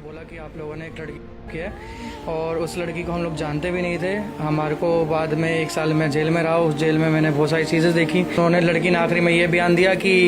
बोला कि आप लोगों ने एक लड़की की है और उस लड़की को हम लोग जानते भी नहीं थे। हमारे को बाद में 1 साल में जेल में रहा, उस जेल में मैंने बहुत सारी चीज़ें देखी। उन्होंने लड़की ने आखिरी में ये बयान दिया कि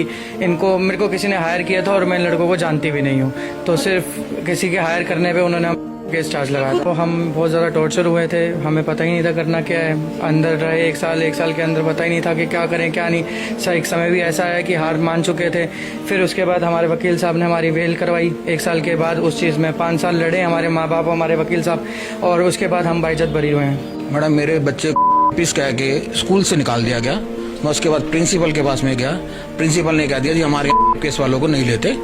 इनको मेरे को किसी ने हायर किया था और मैं इन लड़कों को जानती भी नहीं हूँ। तो सिर्फ किसी के हायर करने पे उन्होंने केस चार्ज लगाया। तो हम बहुत ज़्यादा टॉर्चर हुए थे, हमें पता ही नहीं था करना क्या है। अंदर रहे 1 साल के अंदर पता ही नहीं था कि क्या करें क्या नहीं। एक समय भी ऐसा है कि हार मान चुके थे। फिर उसके बाद हमारे वकील साहब ने हमारी बेल करवाई 1 साल के बाद। उस चीज़ में 5 साल लड़े हमारे माँ बाप, हमारे वकील साहब, और उसके बाद हम बाइज्जत बरी हुए हैं। मैडम मेरे बच्चे को पीस कह के स्कूल से निकाल दिया गया। मैं उसके बाद प्रिंसिपल के पास में गया। प्रिंसिपल ने कह दिया जी हमारे केस वालों को नहीं लेते,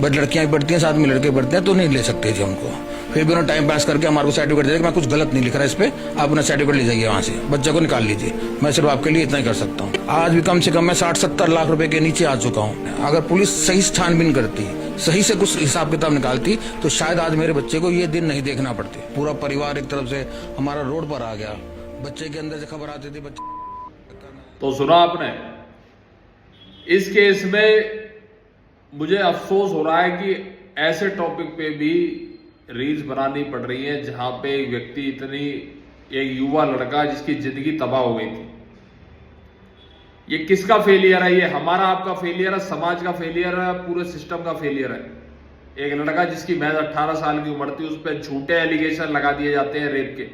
बट लड़कियां बढ़ती हैं, साथ में लड़के बढ़ते हैं तो नहीं ले सकते जी हमको। फिर भी उन्होंने टाइम पास करके हमारे को सर्टिफिकेट दे दिया कि मैं कुछ गलत नहीं लिख रहा इस पे, आप अपना सर्टिफिकेट ले जाइए वहाँ से, बच्चे को निकाल लीजिए। मैं सिर्फ आपके लिए इतना ही कर सकता हूँ। आज भी कम से कम मैं 60-70 लाख रुपए के नीचे आ चुका हूँ। अगर पुलिस सही छानबीन करती, सही से कुछ हिसाब किताब निकालती तो शायद आज मेरे बच्चे को ये दिन नहीं देखना पड़ते। पूरा परिवार एक तरफ से हमारा रोड पर आ गया। बच्चे के अंदर से खबर आती थी बच्चे। तो सुना आपने, इस केस में मुझे अफसोस हो रहा है कि ऐसे टॉपिक पे भी रील्स बनानी पड़ रही है जहां पे एक व्यक्ति एक युवा लड़का जिसकी जिंदगी तबाह हो गई थी। ये किसका फेलियर है? ये हमारा आपका फेलियर है, समाज का फेलियर है, पूरे सिस्टम का फेलियर है। एक लड़का जिसकी महज 18 साल की उम्र थी, उस पर झूठे एलिगेशन लगा दिए जाते हैं रेप के।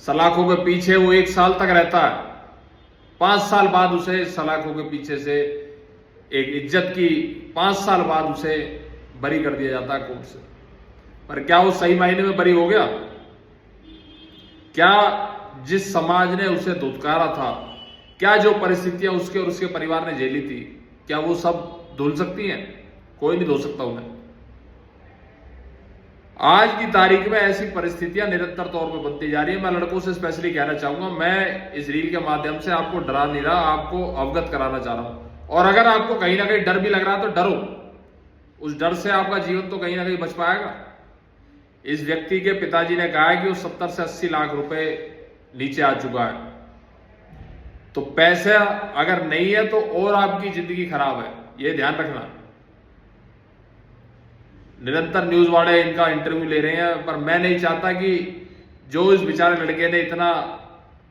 सलाखों के पीछे वो 1 साल तक रहता है, 5 साल बाद उसे सलाखों के पीछे से एक इज्जत की 5 साल बाद उसे बरी कर दिया जाता है कोर्ट से। पर क्या वो सही मायने में बरी हो गया? क्या जिस समाज ने उसे धुतकारा था, क्या जो परिस्थितियां उसके और उसके परिवार ने झेली थी, क्या वो सब धुल सकती हैं? कोई नहीं धुल सकता उन्हें। आज की तारीख में ऐसी परिस्थितियां निरंतर तौर पर बनती जा रही है। मैं लड़कों से स्पेशली कहना चाहूंगा, मैं इस रील के माध्यम से आपको डरा नहीं रहा, आपको अवगत कराना चाह रहा हूं। और अगर आपको कहीं ना कहीं डर भी लग रहा है तो डरो, उस डर से आपका जीवन तो कहीं ना कहीं बच पाएगा। इस व्यक्ति के पिताजी ने कहा है कि वो 70 से 80 लाख रुपए नीचे आ चुका है। तो पैसा अगर नहीं है तो और आपकी जिंदगी खराब है, ये ध्यान रखना। निरंतर न्यूज वाले इनका इंटरव्यू ले रहे हैं, पर मैं नहीं चाहता कि जो इस बेचारे लड़के ने इतना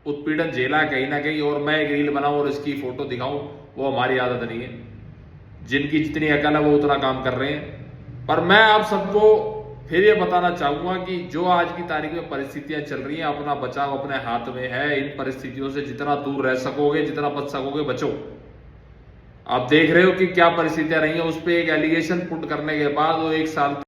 उत्पीड़न झेला कहीं ना कहीं, और मैं एक रील बनाऊं और इसकी फोटो दिखाऊं, वो हमारी आदत नहीं है। जिनकी जितनी अकल है वो उतना काम कर रहे हैं। पर मैं आप सबको फिर ये बताना चाहूंगा कि जो आज की तारीख में परिस्थितियां चल रही हैं, अपना बचाव अपने हाथ में है। इन परिस्थितियों से जितना दूर रह सकोगे, जितना बच सकोगे बचो। आप देख रहे हो कि क्या परिस्थितियां रही हैं। उस पर एक एलिगेशन पुट करने के बाद वो 1 साल